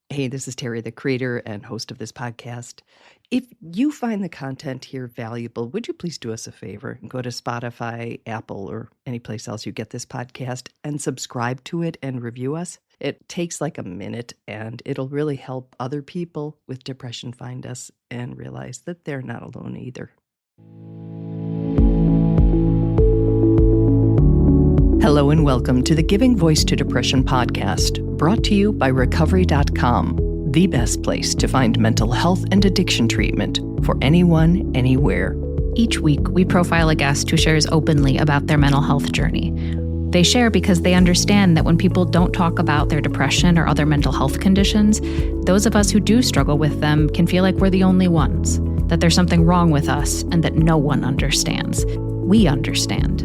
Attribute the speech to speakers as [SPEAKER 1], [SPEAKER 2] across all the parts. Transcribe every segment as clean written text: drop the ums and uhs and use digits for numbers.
[SPEAKER 1] Hey, this is Terry, the creator and host of this podcast. If you find the content here valuable, would you please do us a favor and go to Spotify, Apple, or any place else you get this podcast and subscribe to it and review us? It takes like a minute and it'll really help other people with depression find us and realize that they're not alone either. Hello and welcome to the Giving Voice to Depression podcast, brought to you by Recovery.com, the best place to find mental health and addiction treatment for anyone, anywhere.
[SPEAKER 2] Each week, we profile a guest who shares openly about their mental health journey. They share because they understand that when people don't talk about their depression or other mental health conditions, those of us who do struggle with them can feel like we're the only ones, that there's something wrong with us and that no one understands. We understand.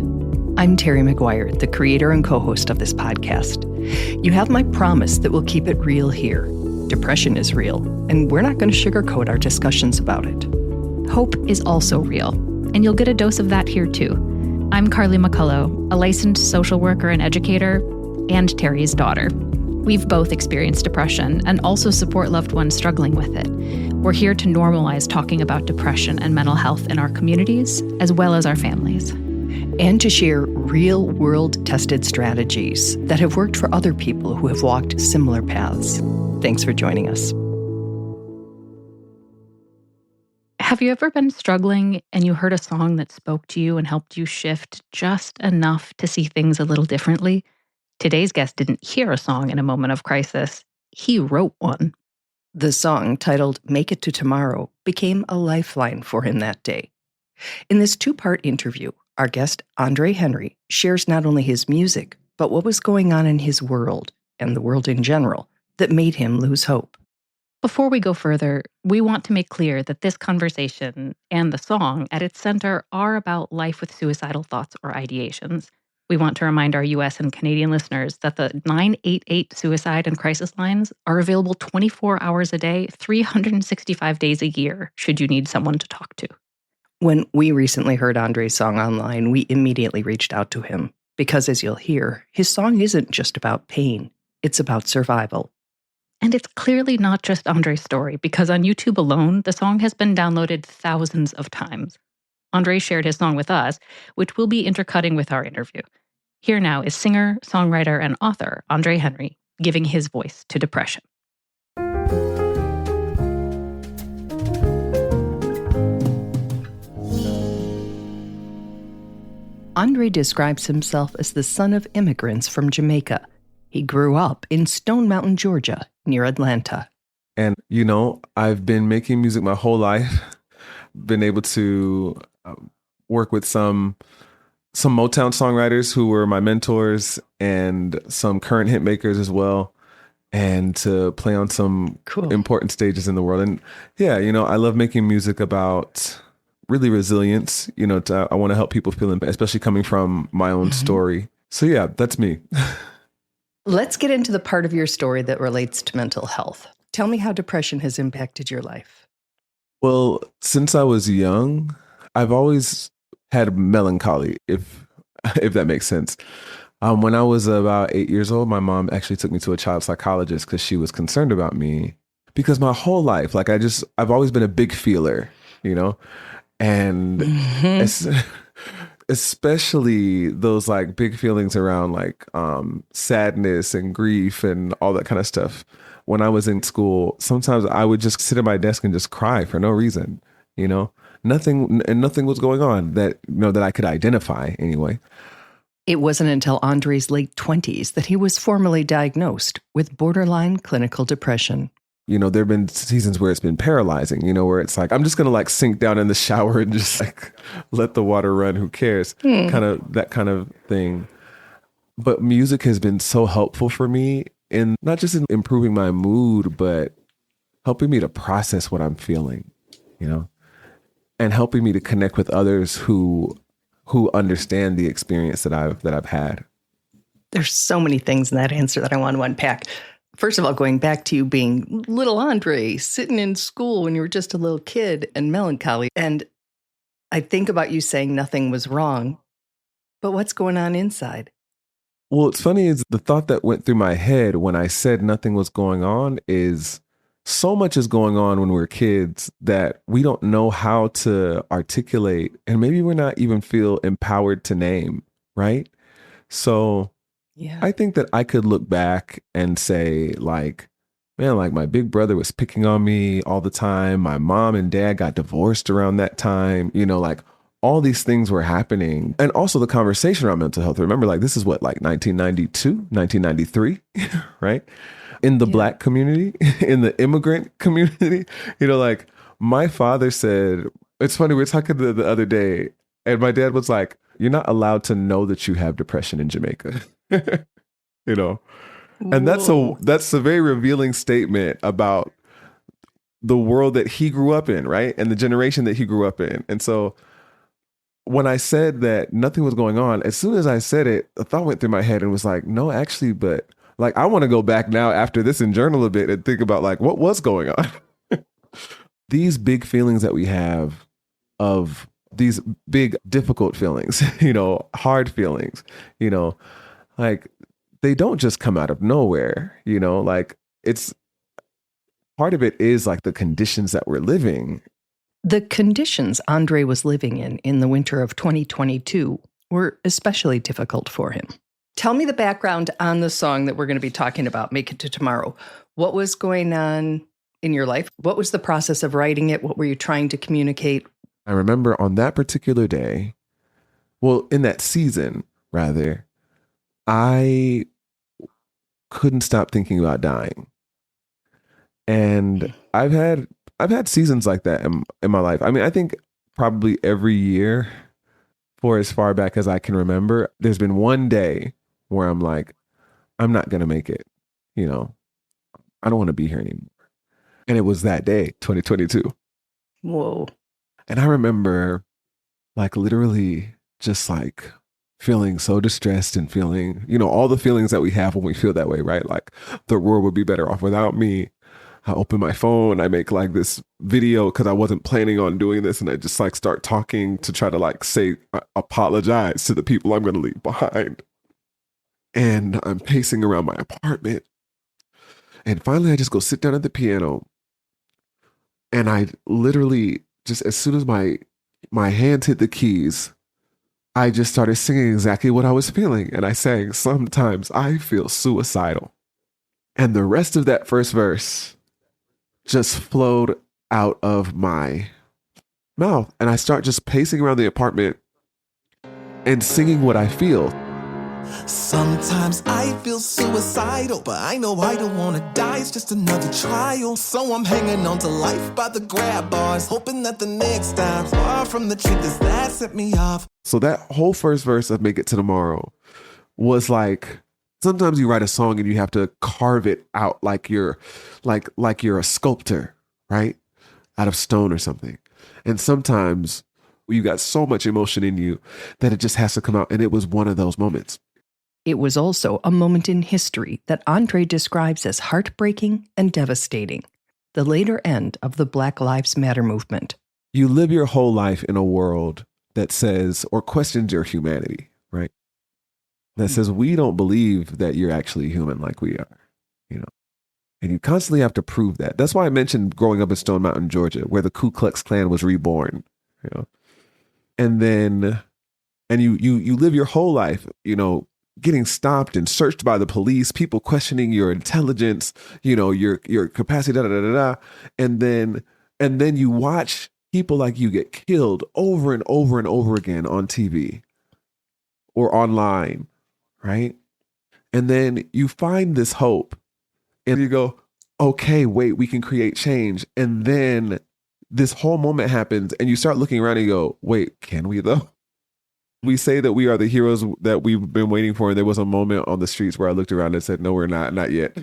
[SPEAKER 1] I'm Terry McGuire, the creator and co-host of this podcast. You have my promise that we'll keep it real here. Depression is real, and we're not going to sugarcoat our discussions about it.
[SPEAKER 2] Hope is also real, and you'll get a dose of that here too. I'm Carly McCollow, a licensed social worker and educator, and Terry's daughter. We've both experienced depression and also support loved ones struggling with it. We're here to normalize talking about depression and mental health in our communities, as well as our families.
[SPEAKER 1] And to share real-world tested strategies that have worked for other people who have walked similar paths. Thanks for joining us.
[SPEAKER 2] Have you ever been struggling and you heard a song that spoke to you and helped you shift just enough to see things a little differently? Today's guest didn't hear a song in a moment of crisis. He wrote one.
[SPEAKER 1] The song, titled Make It to Tomorrow, became a lifeline for him that day. In this two-part interview, our guest, Andre Henry, shares not only his music, but what was going on in his world, and the world in general, that made him lose hope.
[SPEAKER 2] Before we go further, we want to make clear that this conversation and the song at its center are about life with suicidal thoughts or ideations. We want to remind our U.S. and Canadian listeners that the 988 suicide and crisis lines are available 24 hours a day, 365 days a year, should you need someone to talk to.
[SPEAKER 1] When we recently heard Andre's song online, we immediately reached out to him because, as you'll hear, his song isn't just about pain, it's about survival.
[SPEAKER 2] And it's clearly not just Andre's story, because on YouTube alone, the song has been downloaded thousands of times. Andre shared his song with us, which we'll be intercutting with our interview. Here now is singer, songwriter, and author Andre Henry giving his voice to depression.
[SPEAKER 1] Andre describes himself as the son of immigrants from Jamaica. He grew up in Stone Mountain, Georgia, near Atlanta.
[SPEAKER 3] And, I've been making music my whole life, been able to work with some Motown songwriters who were my mentors and some current hit makers as well, and to play on some important stages in the world. And yeah, I love making music about really resilience, I want to help people feel, especially coming from my own story. So yeah, that's me.
[SPEAKER 1] Let's get into the part of your story that relates to mental health. Tell me how depression has impacted your life.
[SPEAKER 3] Well, since I was young, I've always had melancholy, if that makes sense. When I was about 8 years old, my mom actually took me to a child psychologist because she was concerned about me. Because my whole life, I've always been a big feeler, and especially those big feelings around sadness and grief and all that kind of stuff. When I was in school, sometimes I would just sit at my desk and just cry for no reason, nothing was going on that I could identify anyway.
[SPEAKER 1] It wasn't until Andre's late 20s that he was formally diagnosed with borderline clinical depression.
[SPEAKER 3] There have been seasons where it's been paralyzing, where it's I'm just going to sink down in the shower and just let the water run. Who cares? That kind of thing. But music has been so helpful for me in not just in improving my mood, but helping me to process what I'm feeling, and helping me to connect with others who understand the experience that I've had.
[SPEAKER 1] There's so many things in that answer that I want to unpack. First of all, going back to you being little Andre, sitting in school when you were just a little kid and melancholy. And I think about you saying nothing was wrong, but what's going on inside?
[SPEAKER 3] Well, it's funny is the thought that went through my head when I said nothing was going on is so much is going on when we're kids that we don't know how to articulate, and maybe we're not even feel empowered to name, right? So
[SPEAKER 1] Yeah.
[SPEAKER 3] I think that I could look back and say, like, man, like my big brother was picking on me all the time. My mom and dad got divorced around that time. Like all these things were happening. And also the conversation around mental health. Remember, like, this is what, like 1992, 1993, right? In the Black community, in the immigrant community, like my father said, it's funny, we were talking the other day, and my dad was like, you're not allowed to know that you have depression in Jamaica. And that's a very revealing statement about the world that he grew up in, right? And the generation that he grew up in. And so when I said that nothing was going on, as soon as I said it, a thought went through my head and was like, no, actually, but like, I want to go back now after this and journal a bit and think about like, what was going on? These big feelings that we have of these big, difficult feelings, hard feelings, like they don't just come out of nowhere, like it's part of it is like the conditions that we're living.
[SPEAKER 1] The conditions Andre was living in the winter of 2022 were especially difficult for him. Tell me the background on the song that we're going to be talking about, Make It to Tomorrow. What was going on in your life? What was the process of writing it? What were you trying to communicate?
[SPEAKER 3] I remember on that particular day, well, in that season, rather, I couldn't stop thinking about dying. And I've had seasons like that in my life. I mean, I think probably every year for as far back as I can remember, there's been one day where I'm like, I'm not going to make it. I don't want to be here anymore. And it was that day, 2022.
[SPEAKER 1] Whoa.
[SPEAKER 3] And I remember like literally just like feeling so distressed and feeling, all the feelings that we have when we feel that way, right? Like the world would be better off without me. I open my phone, I make like this video because I wasn't planning on doing this. And I just like start talking to try to like say, apologize to the people I'm going to leave behind. And I'm pacing around my apartment. And finally, I just go sit down at the piano. And I literally just, as soon as my hands hit the keys, I just started singing exactly what I was feeling. And I sang, sometimes I feel suicidal. And the rest of that first verse just flowed out of my mouth. And I start just pacing around the apartment and singing what I feel.
[SPEAKER 4] Sometimes I feel suicidal, but I know I don't want to die. It's just another trial. So I'm hanging on to life by the grab bars, hoping that the next time's far from the triggers that set me off.
[SPEAKER 3] So that whole first verse of Make It to Tomorrow was like, sometimes you write a song and you have to carve it out like you're a sculptor, right? Out of stone or something. And sometimes you got so much emotion in you that it just has to come out. And it was one of those moments.
[SPEAKER 1] It was also a moment in history that Andre describes as heartbreaking and devastating, the later end of the Black Lives Matter movement.
[SPEAKER 3] You live your whole life in a world that says or questions your humanity, right? That says we don't believe that you're actually human like we are, and you constantly have to prove that. That's why I mentioned growing up in Stone Mountain, Georgia, where the Ku Klux Klan was reborn, and then, and you live your whole life, getting stopped and searched by the police, people questioning your intelligence, your capacity, and then you watch people like you get killed over and over and over again on TV or online, right? And then you find this hope and you go, okay, wait, we can create change. And then this whole moment happens and you start looking around and you go, wait, can we though? We say that we are the heroes that we've been waiting for. And there was a moment on the streets where I looked around and said, no, we're not yet.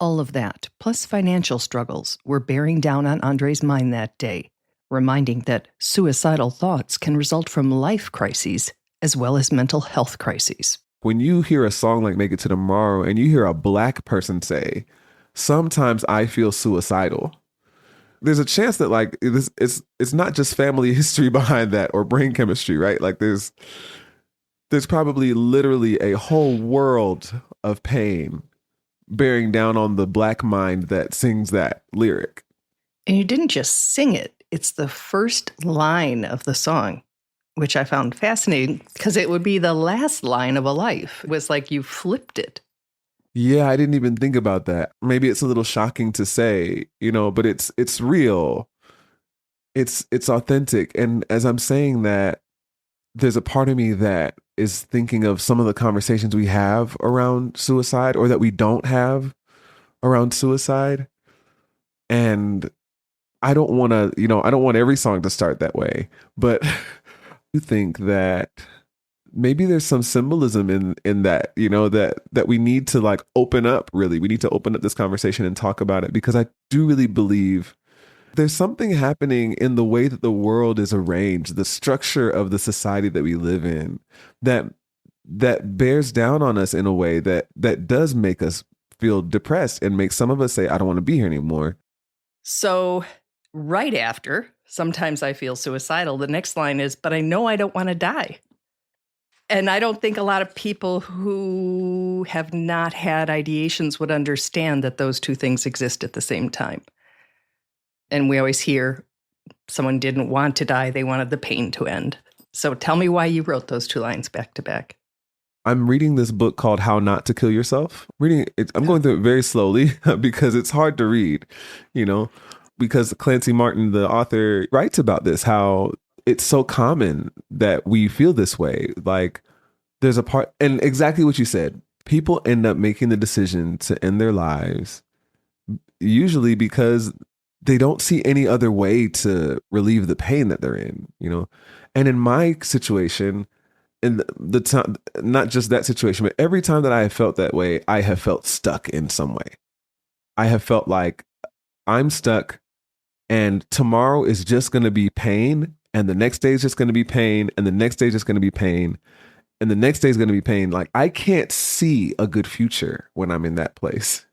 [SPEAKER 1] All of that, plus financial struggles, were bearing down on Andre's mind that day, reminding that suicidal thoughts can result from life crises as well as mental health crises.
[SPEAKER 3] When you hear a song like Make It to Tomorrow and you hear a Black person say, sometimes I feel suicidal, there's a chance that like it's not just family history behind that or brain chemistry, right? Like there's there's probably literally a whole world of pain bearing down on the Black mind that sings that lyric.
[SPEAKER 1] And you didn't just sing it. It's the first line of the song, which I found fascinating because it would be the last line of a life. It was like you flipped it.
[SPEAKER 3] Yeah, I didn't even think about that. Maybe it's a little shocking to say, but it's real. It's authentic. And as I'm saying that, there's a part of me that is thinking of some of the conversations we have around suicide or that we don't have around suicide. And I don't want to, I don't want every song to start that way, but I think that maybe there's some symbolism in that, that we need to like open up, really. We need to open up this conversation and talk about it, because I do really believe there's something happening in the way that the world is arranged, the structure of the society that we live in, that bears down on us in a way that does make us feel depressed and make some of us say, I don't want to be here anymore.
[SPEAKER 1] So right after, sometimes I feel suicidal, the next line is, but I know I don't want to die. And I don't think a lot of people who have not had ideations would understand that those two things exist at the same time. And we always hear someone didn't want to die, they wanted the pain to end. So tell me why you wrote those two lines back to back.
[SPEAKER 3] I'm reading this book called How Not to Kill Yourself. I'm going through it very slowly because it's hard to read, because Clancy Martin, the author, writes about this, how it's so common that we feel this way. Like there's a part, and exactly what you said, people end up making the decision to end their lives, usually because they don't see any other way to relieve the pain that they're in, And in my situation, in the time, not just that situation, but every time that I have felt that way, I have felt stuck in some way. I have felt like I'm stuck and tomorrow is just going to be pain. And the next day is just going to be pain. And the next day is just going to be pain. And the next day is going to be pain. Like I can't see a good future when I'm in that place,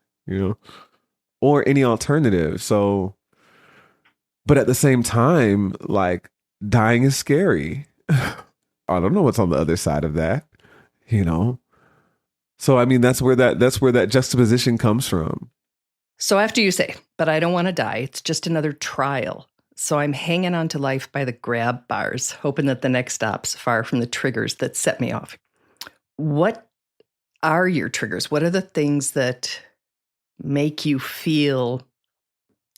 [SPEAKER 3] or any alternative. So, but at the same time, like dying is scary. I don't know what's on the other side of that, So, I mean, that's where that juxtaposition comes from.
[SPEAKER 1] So after you say, but I don't want to die, it's just another trial. So I'm hanging on to life by the grab bars, hoping that the next stop's far from the triggers that set me off. What are your triggers? What are the things that make you feel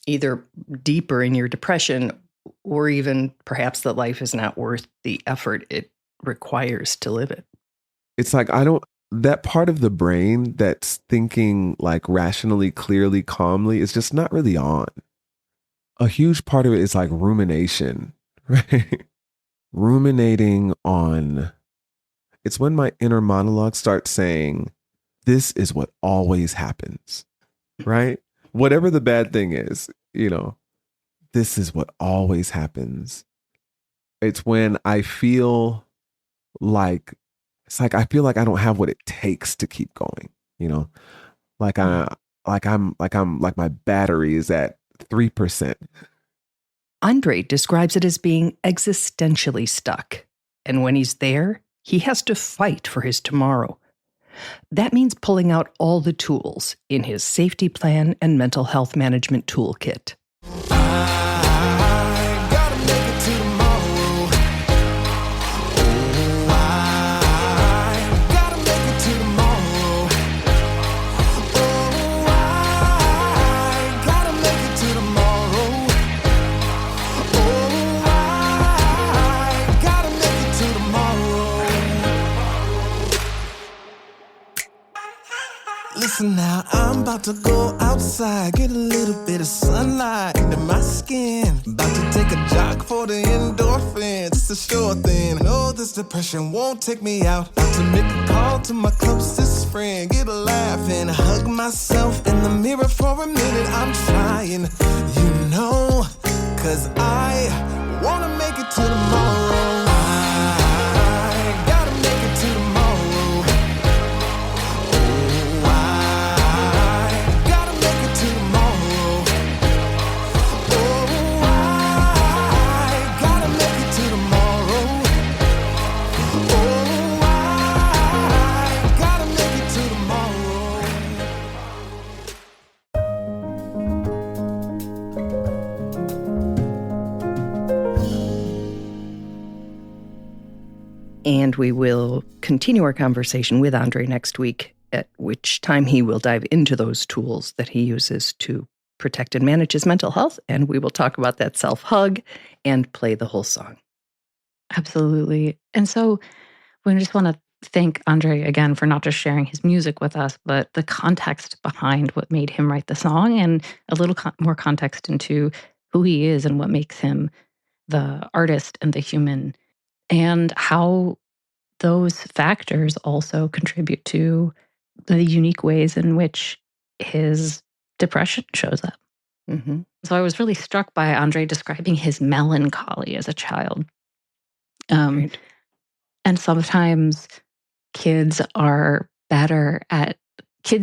[SPEAKER 1] either deeper in your depression or even perhaps that life is not worth the effort it requires to live it?
[SPEAKER 3] It's like, that part of the brain that's thinking like rationally, clearly, calmly is just not really on. A huge part of it is like rumination, right? Ruminating on, it's when my inner monologue starts saying, this is what always happens, right? Whatever the bad thing is, this is what always happens. It's when I feel like, I feel like I don't have what it takes to keep going, like my battery is at 3%.
[SPEAKER 1] Andre describes it as being existentially stuck. And when he's there, he has to fight for his tomorrow. That means pulling out all the tools in his safety plan and mental health management toolkit.
[SPEAKER 4] I gotta make it to tomorrow. Oh, I gotta make it to tomorrow. Oh, I gotta make it to tomorrow. Oh, I gotta make it to tomorrow. Listen now, I'm about to go outside, get a little bit of sunlight into my skin. About to take a jog for the endorphins, it's a sure thing. No, this depression won't take me out. About to make a call to my closest friend, get a laugh and hug myself in the mirror for a minute. I'm trying, cause I wanna make it to tomorrow. I gotta make it to tomorrow. Oh, I gotta make it to tomorrow. Oh, I gotta make it to tomorrow. Oh,
[SPEAKER 1] And we will continue our conversation with Andre next week, at which time he will dive into those tools that he uses to protect and manage his mental health. And we will talk about that self-hug and play the whole song.
[SPEAKER 2] Absolutely. And so we just want to thank Andre again for not just sharing his music with us, but the context behind what made him write the song and a little more context into who he is and what makes him the artist and the human, and how those factors also contribute to the unique ways in which his depression shows up.
[SPEAKER 1] Mm-hmm.
[SPEAKER 2] So I was really struck by Andre describing his melancholy as a child.
[SPEAKER 1] Right.
[SPEAKER 2] And sometimes kids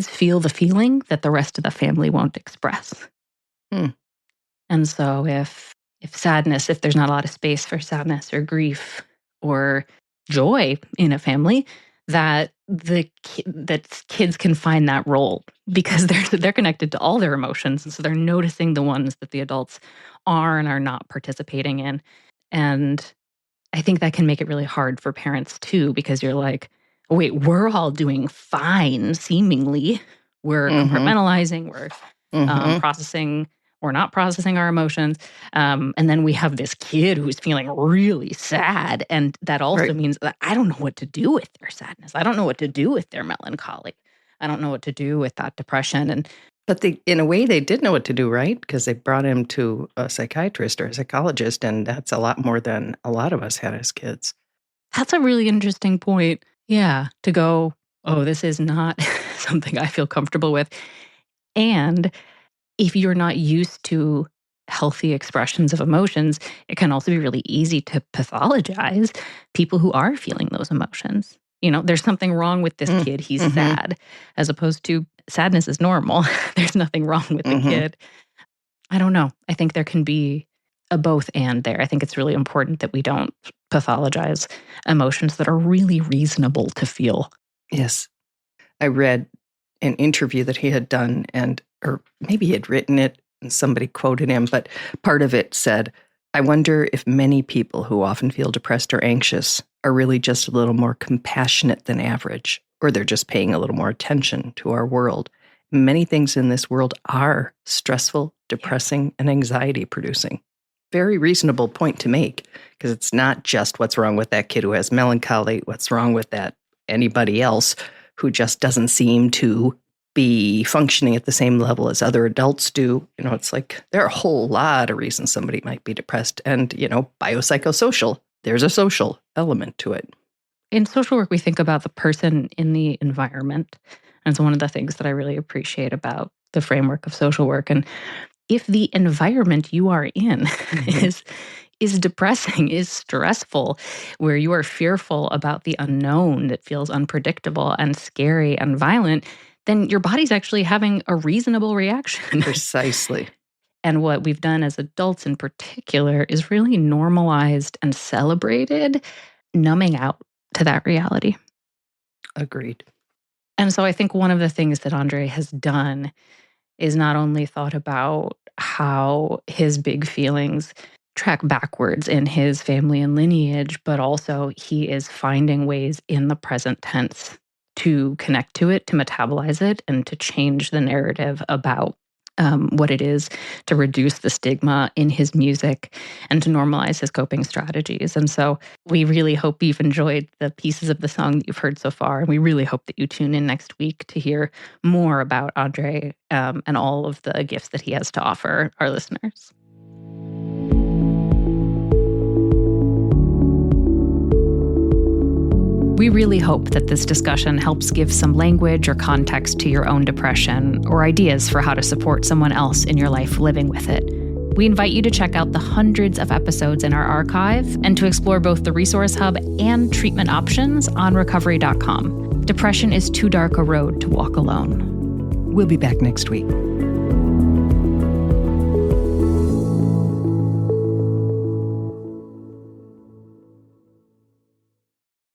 [SPEAKER 2] feel the feeling that the rest of the family won't express. And so if sadness, if there's not a lot of space for sadness or grief or joy in a family, that kids can find that role because they're connected to all their emotions, and so they're noticing the ones that the adults are and are not participating in. And I think that can make it really hard for parents too, because you're like, wait, we're all doing fine, seemingly. We're compartmentalizing, we're processing, we're not processing our emotions. And then we have this kid who's feeling really sad. And that also means that I don't know what to do with their sadness. I don't know what to do with their melancholy. I don't know what to do with that depression.
[SPEAKER 1] But in a way, they did know what to do, right? Because they brought him to a psychiatrist or a psychologist, and that's a lot more than a lot of us had as kids.
[SPEAKER 2] That's a really interesting point. Yeah, to go, oh, this is not something I feel comfortable with. And if you're not used to healthy expressions of emotions, it can also be really easy to pathologize people who are feeling those emotions. You know, there's something wrong with this kid. He's sad, as opposed to sadness is normal. There's nothing wrong with the kid. I don't know. I think there can be a both and there. I think it's really important that we don't pathologize emotions that are really reasonable to feel.
[SPEAKER 1] Yes. I read an interview that he had done, or maybe he had written it and somebody quoted him, but part of it said, I wonder if many people who often feel depressed or anxious are really just a little more compassionate than average, or they're just paying a little more attention to our world. Many things in this world are stressful, depressing, and anxiety-producing. Very reasonable point to make, because it's not just what's wrong with that kid who has melancholy, what's wrong with that anybody else who just doesn't seem to be functioning at the same level as other adults do. You know, it's like there are a whole lot of reasons somebody might be depressed. And, you know, biopsychosocial, there's a social element to it.
[SPEAKER 2] In social work, we think about the person in the environment. And it's one of the things that I really appreciate about the framework of social work. And if the environment you are in is depressing, is stressful, where you are fearful about the unknown that feels unpredictable and scary and violent, then your body's actually having a reasonable reaction.
[SPEAKER 1] Precisely.
[SPEAKER 2] And what we've done as adults in particular is really normalized and celebrated numbing out to that reality.
[SPEAKER 1] Agreed.
[SPEAKER 2] And so I think one of the things that Andre has done is not only thought about how his big feelings track backwards in his family and lineage, but also he is finding ways in the present tense to connect to it, to metabolize it, and to change the narrative about what it is, to reduce the stigma in his music and to normalize his coping strategies. And so we really hope you've enjoyed the pieces of the song that you've heard so far. And we really hope that you tune in next week to hear more about Andre and all of the gifts that he has to offer our listeners. We really hope that this discussion helps give some language or context to your own depression or ideas for how to support someone else in your life living with it. We invite you to check out the hundreds of episodes in our archive and to explore both the Resource Hub and treatment options on recovery.com. Depression is too dark a road to walk alone.
[SPEAKER 1] We'll be back next week.